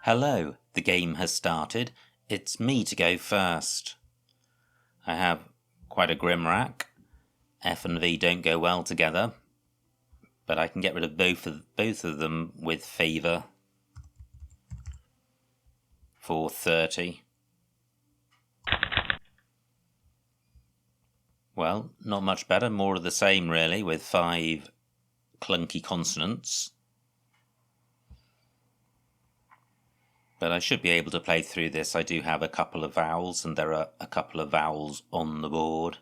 Hello, the game has started. It's me to go first. I have quite a grim rack. F and V don't go well together, but I can get rid of both of them with favour for 30. Well, not much better, more of the same really, with 5 clunky consonants. But I should be able to play through this. I do have a couple of vowels, and there are a couple of vowels on the board.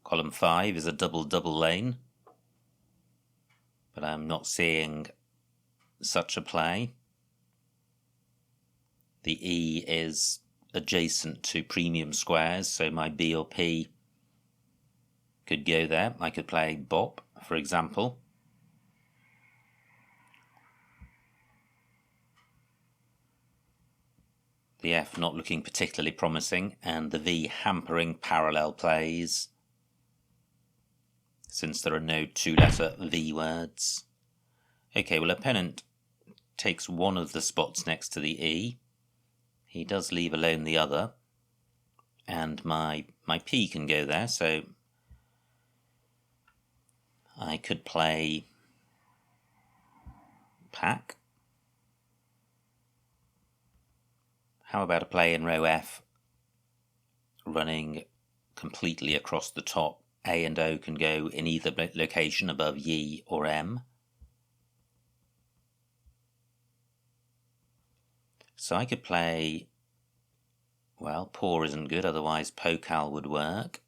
Column 5 is a double lane, but I'm not seeing such a play. The E is adjacent to premium squares, so my B or P could go there. I could play bop, for example. The F not looking particularly promising, and the V hampering parallel plays, since there are no 2-letter V words. Okay, well, opponent takes one of the spots next to the E. He does leave alone the other, and my P can go there, so I could play pack. How about a play in row F, running completely across the top? A and O can go in either location above Y or M. So I could play, well, paw isn't good, otherwise pokal would work.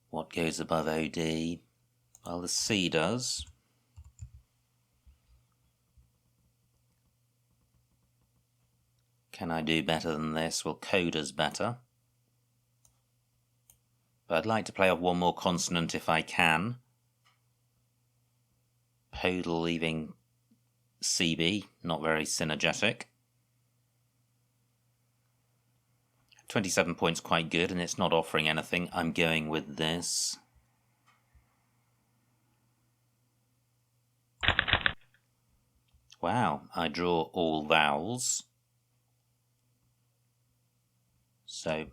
What goes above OD? Well, the C does. Can I do better than this? Well, coda's better. But I'd like to play off one more consonant if I can. Podal leaving CB, not very synergetic. 27 points quite good, and it's not offering anything. I'm going with this. Wow, I draw all vowels. So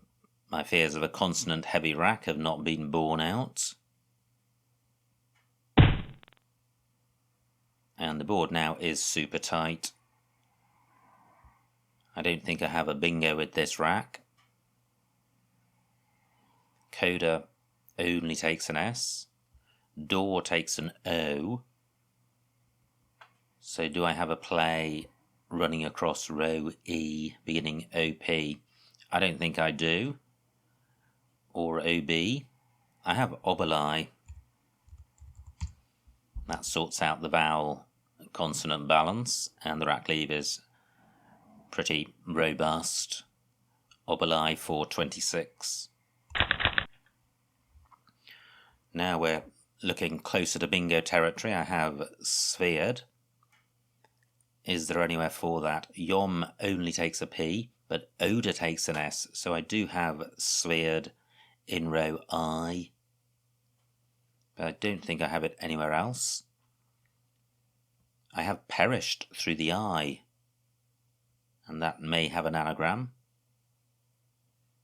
my fears of a consonant-heavy rack have not been borne out. And the board now is super tight. I don't think I have a bingo with this rack. Coda only takes an S. Door takes an O. So do I have a play running across row E beginning OP? I don't think I do. Or OB. I have oboli. That sorts out the vowel consonant balance, and the rack leave is pretty robust. Oboli for 26. Now we're looking closer to bingo territory. I have sphered. Is there anywhere for that? Yom only takes a P, but Oda takes an S, so I do have sphered in row I, but I don't think I have it anywhere else. I have perished through the I, and that may have an anagram.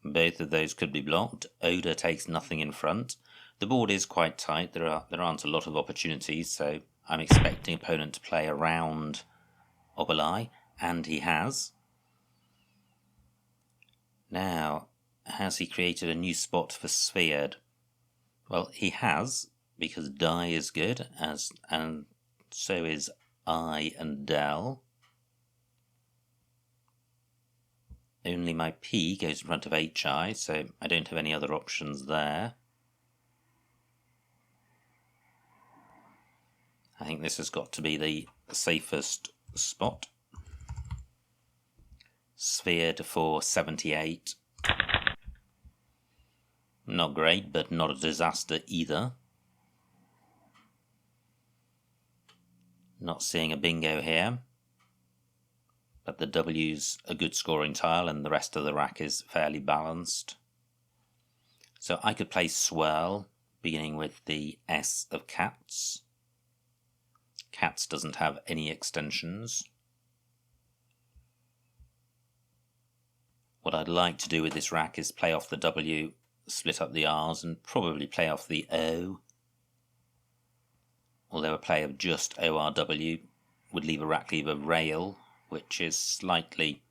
Both of those could be blocked. Oda takes nothing in front. The board is quite tight. There aren't a lot of opportunities, so I'm expecting opponent to play around oboli, and he has. Now, has he created a new spot for sphered? Well, he has, because die is good, and so is I and del. Only my P goes in front of HI, so I don't have any other options there. I think this has got to be the safest spot. Sphered for 78. Not great, but not a disaster either. Not seeing a bingo here. But the W's a good scoring tile, and the rest of the rack is fairly balanced. So I could play swirl, beginning with the S of cats. Cats doesn't have any extensions. What I'd like to do with this rack is play off the W, split up the R's, and probably play off the O. Although a play of just ORW would leave a rack lever rail, which is slightly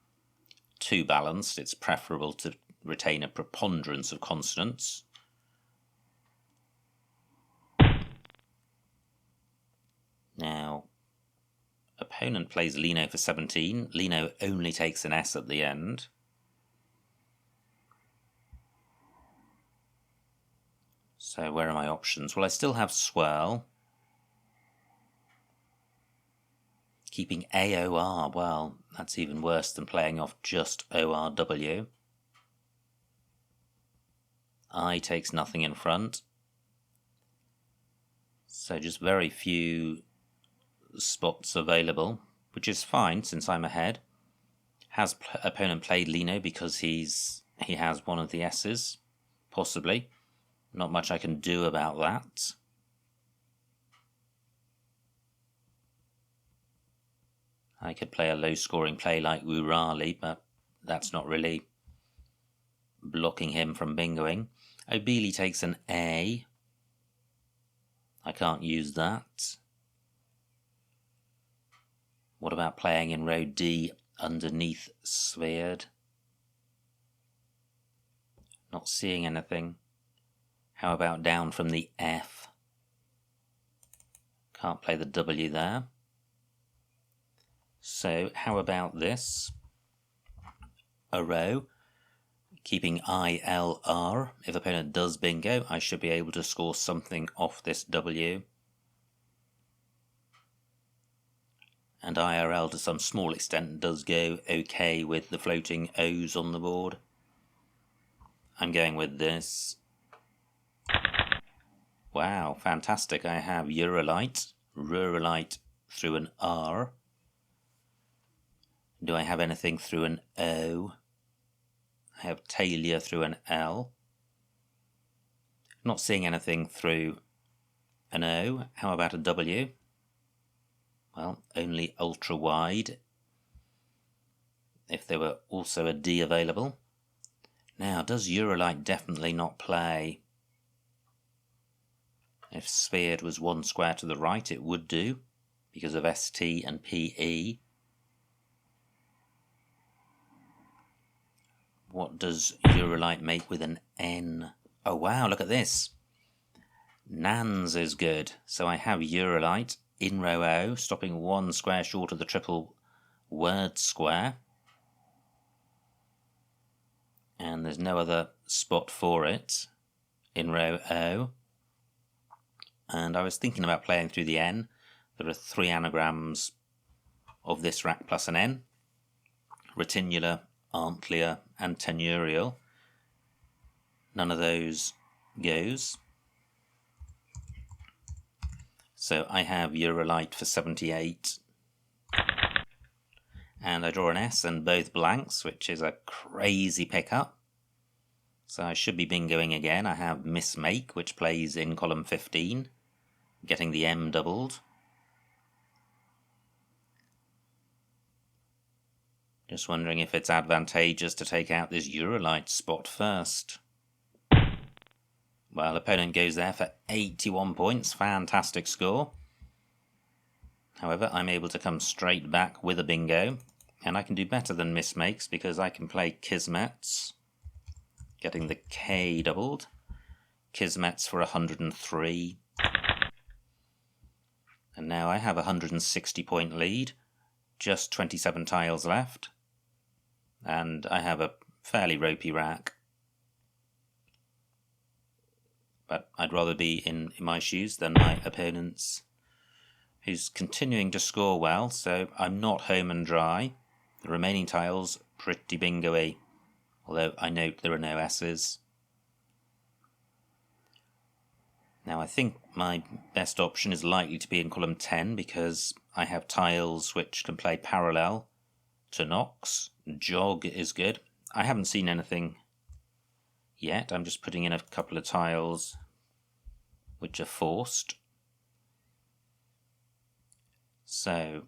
too balanced. It's preferable to retain a preponderance of consonants. Now, opponent plays Lino for 17. Lino only takes an S at the end. So where are my options? Well, I still have swirl. Keeping AOR, well, that's even worse than playing off just ORW. I takes nothing in front. So just very few spots available, which is fine since I'm ahead. Has opponent played Lino because he has one of the S's? Possibly. Not much I can do about that. I could play a low-scoring play like Woorali, but that's not really blocking him from bingoing. Obili takes an A. I can't use that. What about playing in row D underneath sphered? Not seeing anything. How about down from the F? Can't play the W there. So how about this? A row, keeping ILR. If opponent does bingo, I should be able to score something off this W. And IRL to some small extent does go okay with the floating O's on the board. I'm going with this. Wow, fantastic. I have Eurolite, Ruralite through an R. Do I have anything through an O? I have Talia through an L. Not seeing anything through an O. How about a W? Well, only ultra wide. If there were also a D available. Now, does Eurolite definitely not play? If sphered was one square to the right, it would do, because of ST and PE. What does Eurolite make with an N? Oh wow, look at this. Nans is good. So I have Eurolite in row O, stopping one square short of the triple word square. And there's no other spot for it in row O. And I was thinking about playing through the N. There are 3 anagrams of this rack plus an N. Retinular, Antlier and Tenurial. None of those goes. So I have Eurolite for 78. And I draw an S and both blanks, which is a crazy pickup. So I should be bingoing again. I have Missmake, which plays in column 15, getting the M doubled. Just wondering if it's advantageous to take out this Eurolite spot first. Well, opponent goes there for 81 points. Fantastic score. However, I'm able to come straight back with a bingo. And I can do better than Missmakes because I can play Kismets, getting the K doubled. Kismets for 103. And now I have a 160 point lead. Just 27 tiles left. And I have a fairly ropey rack. But I'd rather be in my shoes than my opponent's, who's continuing to score well, so I'm not home and dry. The remaining tiles, pretty bingo-y, although I note there are no S's. Now I think my best option is likely to be in column 10 because I have tiles which can play parallel to Nox. Jog is good. I haven't seen anything yet. I'm just putting in a couple of tiles which are forced. So,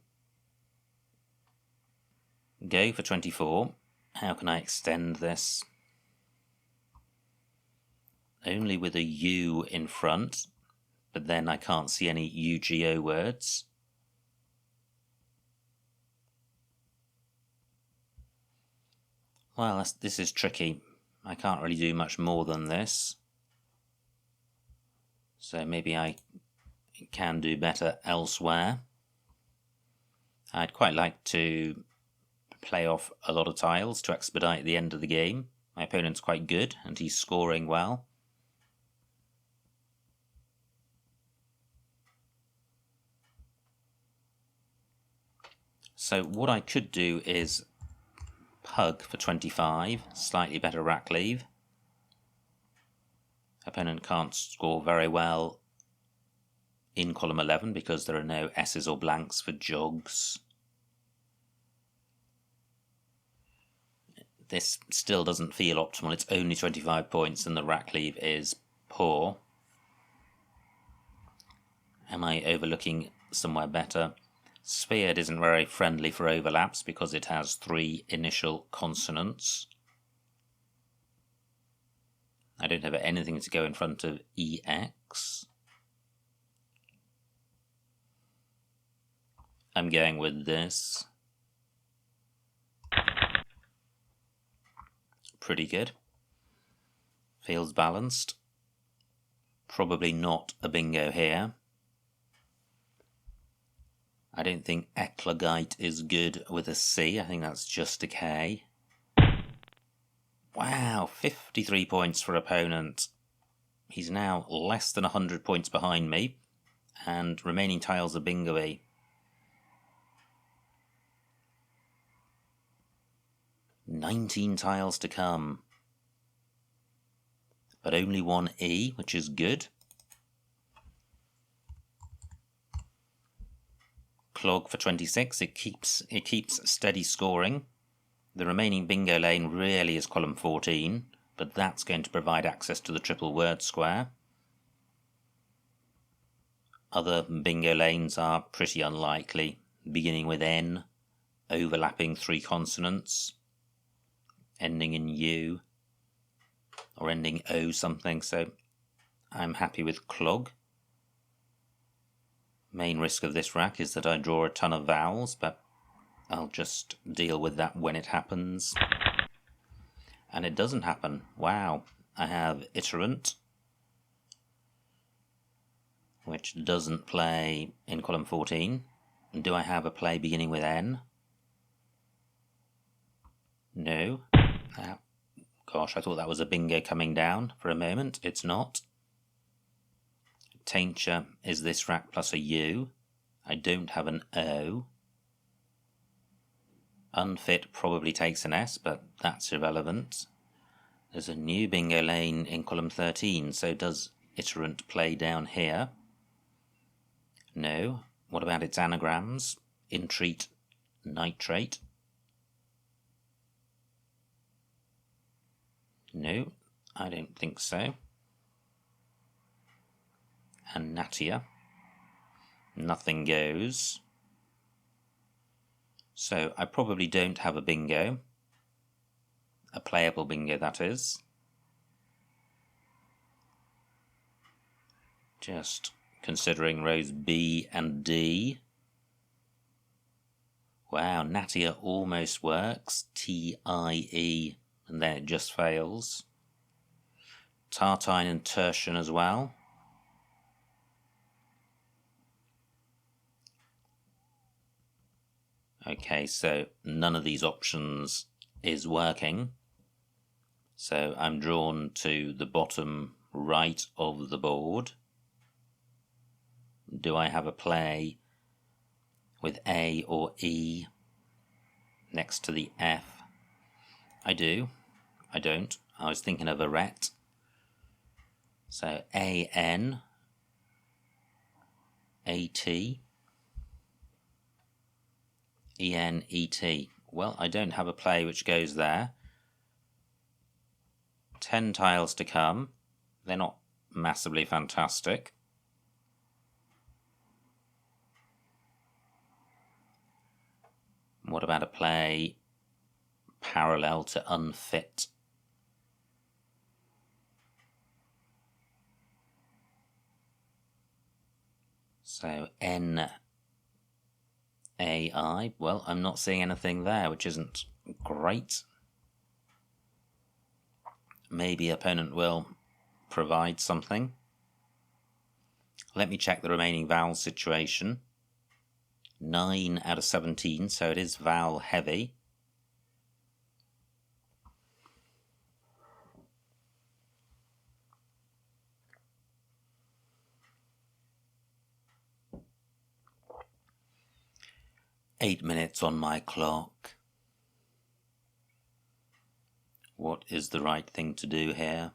go for 24. How can I extend this? Only with a U in front, but then I can't see any UGO words. Well, this is tricky. I can't really do much more than this. So maybe I can do better elsewhere. I'd quite like to play off a lot of tiles to expedite the end of the game. My opponent's quite good and he's scoring well. So what I could do is pug for 25, slightly better rack leave. Opponent can't score very well in column 11 because there are no S's or blanks for jogs. This still doesn't feel optimal. It's only 25 points and the rack leave is poor. Am I overlooking somewhere better? Sphered isn't very friendly for overlaps because it has 3 initial consonants. I don't have anything to go in front of EX. I'm going with this. Pretty good. Feels balanced. Probably not a bingo here. I don't think Eclogite is good with a C. I think that's just a K. Wow, 53 points for opponent. He's now less than 100 points behind me, and remaining tiles are bingo-y. "19 tiles to come, but only one E, which is good. Clog for 26. It keeps steady scoring. The remaining bingo lane really is column 14, but that's going to provide access to the triple word square. Other bingo lanes are pretty unlikely, beginning with N, overlapping 3 consonants, ending in U, or ending O something, so I'm happy with clog. Main risk of this rack is that I draw a ton of vowels, but I'll just deal with that when it happens. And it doesn't happen. Wow. I have iterant, which doesn't play in column 14. Do I have a play beginning with N? No. Gosh, I thought that was a bingo coming down for a moment. It's not. Tainture is this rack plus a U. I don't have an O. Unfit probably takes an S, but that's irrelevant. There's a new bingo lane in column 13, so does iterant play down here? No. What about its anagrams? Intreat, nitrate? No, I don't think so. And natia. Nothing goes. So I probably don't have a bingo. A playable bingo, that is. Just considering rows B and D. Wow, natia almost works. T-I-E, and then it just fails. Tartine and tertian as well. Okay, so none of these options is working. So I'm drawn to the bottom right of the board. Do I have a play with A or E next to the F? I do. I don't. I was thinking of a ret. So A-N, A-T, E-N-E-T. Well, I don't have a play which goes there. 10 tiles to come. They're not massively fantastic. What about a play parallel to unfit? So NAI, well, I'm not seeing anything there, which isn't great. Maybe opponent will provide something. Let me check the remaining vowel situation. 9 out of 17, so it is vowel heavy. Eight minutes on my clock. What is the right thing to do here?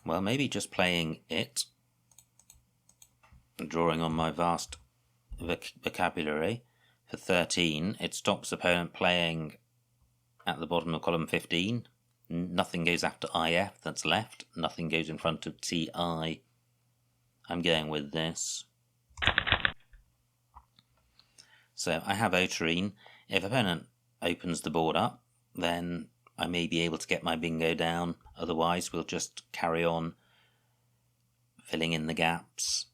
Well, maybe just playing it, drawing on my vast vocabulary. For 13, it stops opponent playing at the bottom of column 15. Nothing goes after IF that's left. Nothing goes in front of TI. I'm going with this. So I have Otarine. If opponent opens the board up, then I may be able to get my bingo down. Otherwise, we'll just carry on filling in the gaps.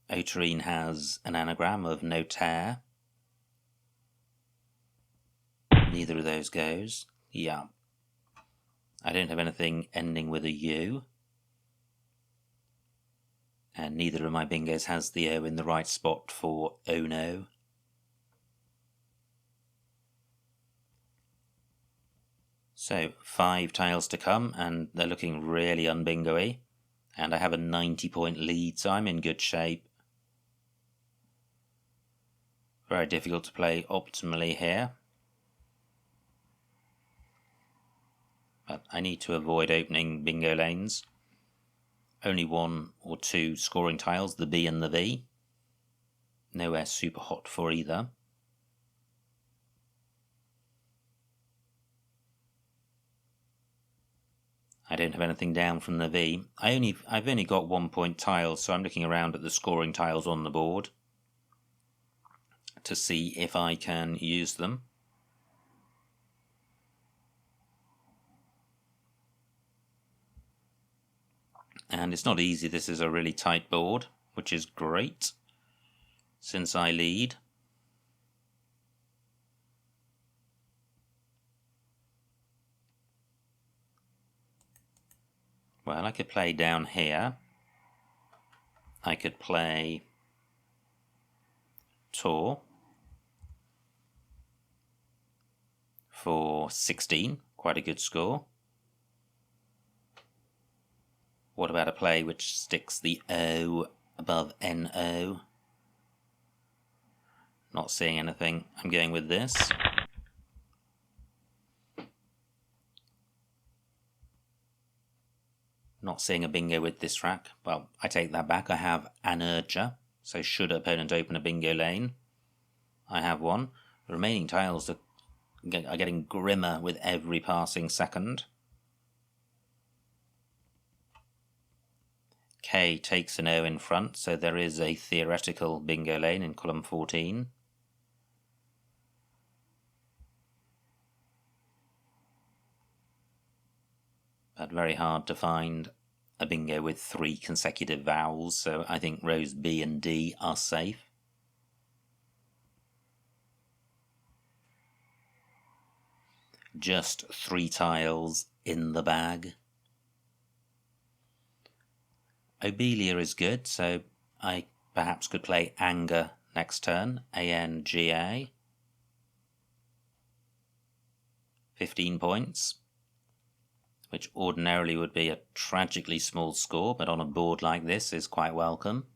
Otarine has an anagram of no tear. Neither of those goes. Yeah. I don't have anything ending with a U. And neither of my bingos has the O in the right spot for oh no. So 5 tiles to come, and they're looking really unbingo-y. And I have a 90-point lead, so I'm in good shape. Very difficult to play optimally here. But I need to avoid opening bingo lanes. Only 1 or 2 scoring tiles, the B and the V. Nowhere super hot for either. I don't have anything down from the V. I've only got 1-point tiles, so I'm looking around at the scoring tiles on the board to see if I can use them. And it's not easy. This is a really tight board, which is great since I lead. Well, I could play down here. I could play Tor for 16, quite a good score. What about a play which sticks the O above NO? Not seeing anything. I'm going with this. Not seeing a bingo with this rack. Well, I take that back. I have an urger, so should opponent open a bingo lane, I have one. The remaining tiles are getting grimmer with every passing second. K takes an O in front, so there is a theoretical bingo lane in column 14. But very hard to find a bingo with 3 consecutive vowels, so I think rows B and D are safe. Just 3 tiles in the bag. Obelia is good, so I perhaps could play Anger next turn, A-N-G-A. 15 points, which ordinarily would be a tragically small score, but on a board like this is quite welcome.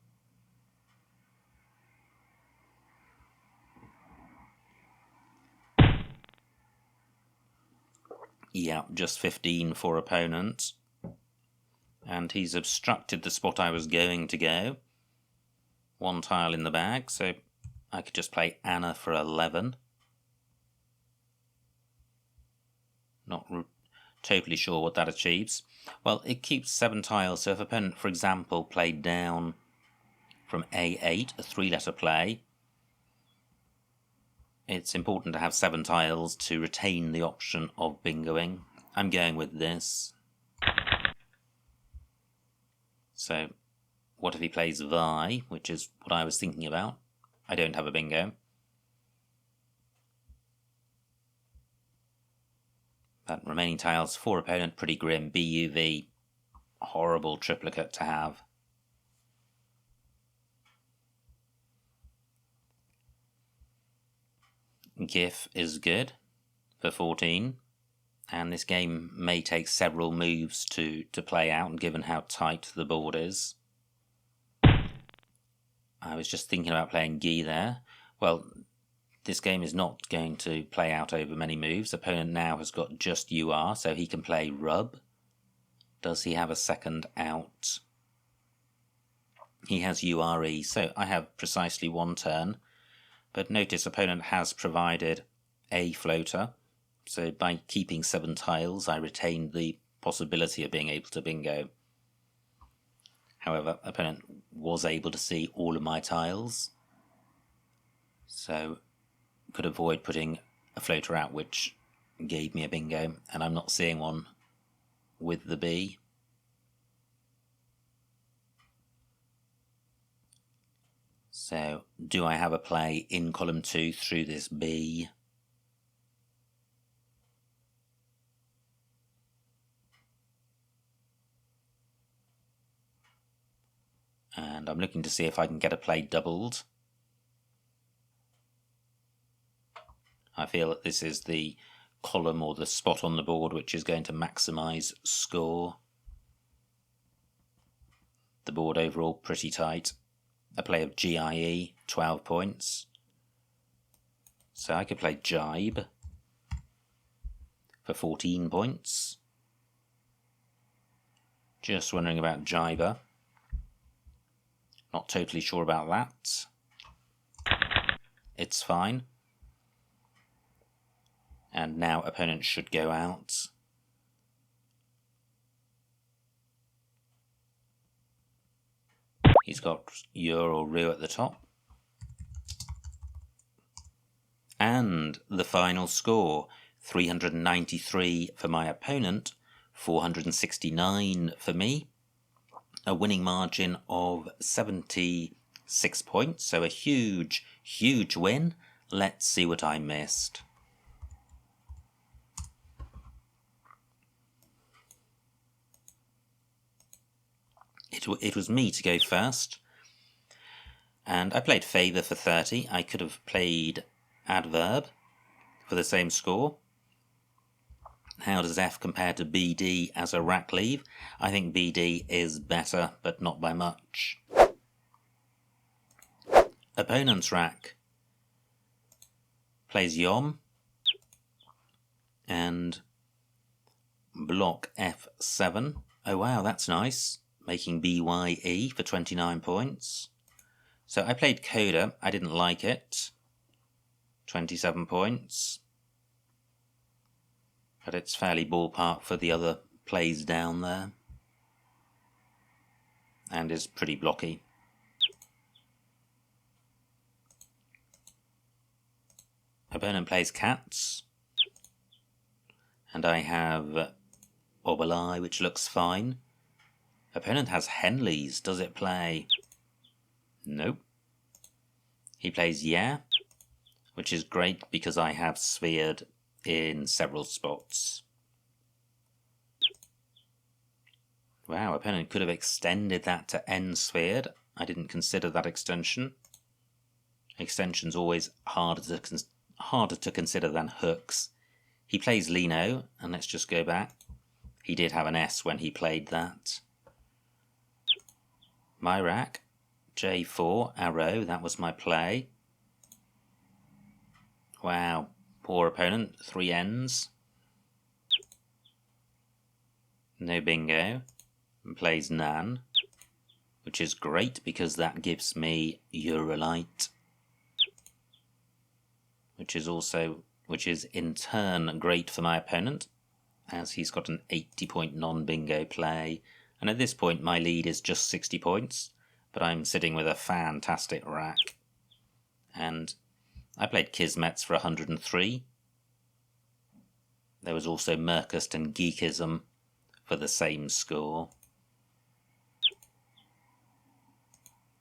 Yeah, just 15 for opponent. And he's obstructed the spot I was going to go. 1 tile in the bag, so I could just play Anna for 11. Not totally sure what that achieves. Well, it keeps 7 tiles, so if opponent, for example, played down from A8, a 3-letter play, it's important to have 7 tiles to retain the option of bingoing. I'm going with this. So, what if he plays Vi, which is what I was thinking about? I don't have a bingo. That remaining tiles for opponent, pretty grim. BUV, horrible triplicate to have. GIF is good for 14, and this game may take several moves to play out, given how tight the board is. I was just thinking about playing Guy there. Well, this game is not going to play out over many moves. Opponent now has got just UR, so he can play Rub. Does he have a second out? He has URE, so I have precisely 1 turn. But notice opponent has provided a floater, so by keeping 7 tiles I retained the possibility of being able to bingo. However, opponent was able to see all of my tiles, so could avoid putting a floater out, which gave me a bingo, and I'm not seeing one with the B. So, do I have a play in column 2 through this B? And I'm looking to see if I can get a play doubled. I feel that this is the column or the spot on the board which is going to maximise score. The board overall pretty tight. A play of GIE, 12 points. So I could play Jibe for 14 points. Just wondering about Jiber. Not totally sure about that. It's fine. And now opponent should go out. He's got Ur or Ru at the top. And the final score, 393 for my opponent, 469 for me. A winning margin of 76 points, so a huge, huge win. Let's see what I missed. It was me to go first, and I played Favour for 30. I could have played Adverb for the same score. How does F compare to BD as a rack leave? I think BD is better, but not by much. Opponent's rack plays Yom and block F7. Oh wow, that's nice. Making BYE for 29 points. So I played Coda, I didn't like it. 27 points. But it's fairly ballpark for the other plays down there. And is pretty blocky. Opponent plays Cats. And I have Obalai, which looks fine. Opponent has Henleys. Does it play? Nope. He plays Yeah, which is great because I have sphered in several spots. Wow, opponent could have extended that to N sphered. I didn't consider that extension. Extension's always harder to consider than hooks. He plays Lino, and let's just go back. He did have an S when he played that. My rack, J4, arrow, that was my play. Wow, poor opponent, 3 Ns. No bingo. And plays Nan, which is great because that gives me Eurolite. Which is in turn great for my opponent. as he's got an 80-point non-bingo play, and at this point my lead is just 60 points, but I'm sitting with a fantastic rack. And I played Kismets for 103. There was also Mercust and Geekism for the same score.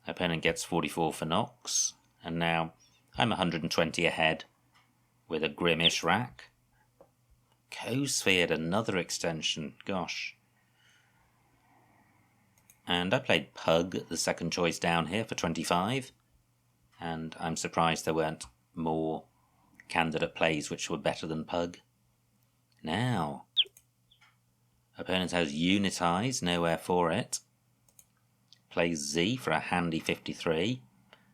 Opponent gets 44 for knocks, and now I'm 120 ahead with a Grimish rack. Co-sphered another extension, gosh. And I played Pug, the second choice down here, for 25. And I'm surprised there weren't more candidate plays which were better than Pug. Now, opponent has Unitize, nowhere for it. Plays Z for a handy 53.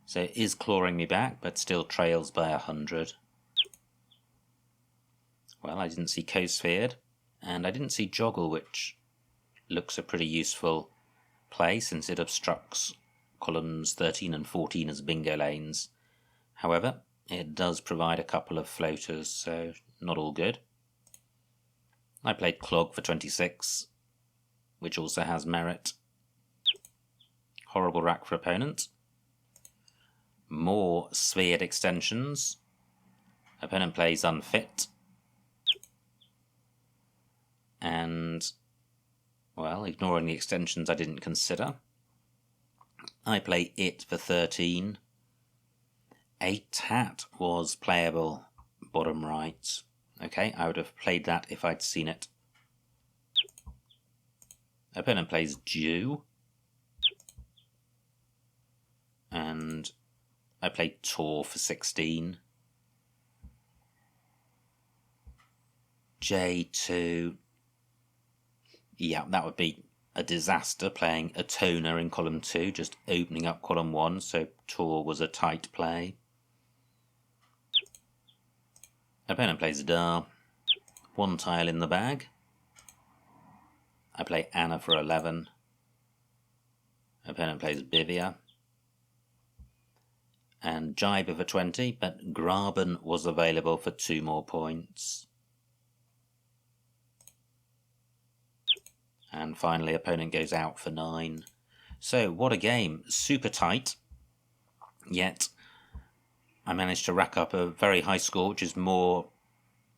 So it is clawing me back, but still trails by 100. Well, I didn't see Co-sphered, and I didn't see Joggle, which looks a pretty useful play since it obstructs columns 13 and 14 as bingo lanes. However, it does provide a couple of floaters, so not all good. I played Clog for 26, which also has merit. Horrible rack for opponent. More sphered extensions. Opponent plays Unfit. And, well, ignoring the extensions I didn't consider, I play It for 13. A Tat was playable, bottom right. Okay, I would have played that if I'd seen it. Opponent plays Jew. And I played Tor for 16. J2. Yeah, that would be a disaster, playing a toner in column 2, just opening up column 1, so Tor was a tight play. Opponent plays Dar. One tile in the bag. I play Anna for 11. Opponent plays Bivia. And Jiber for 20, but Graben was available for 2 more points. And finally, opponent goes out for 9. So, what a game. Super tight. Yet, I managed to rack up a very high score, which is more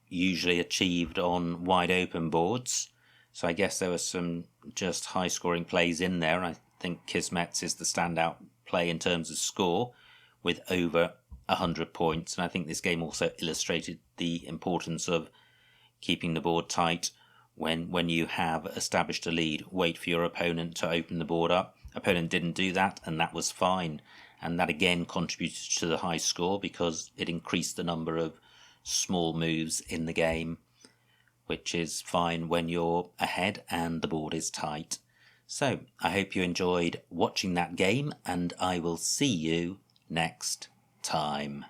usually achieved on wide open boards. So I guess there were some just high scoring plays in there. I think Kismets is the standout play in terms of score, with over 100 points. And I think this game also illustrated the importance of keeping the board tight. When you have established a lead, wait for your opponent to open the board up. Opponent didn't do that, and that was fine. And that again contributed to the high score because it increased the number of small moves in the game, which is fine when you're ahead and the board is tight. So I hope you enjoyed watching that game, and I will see you next time.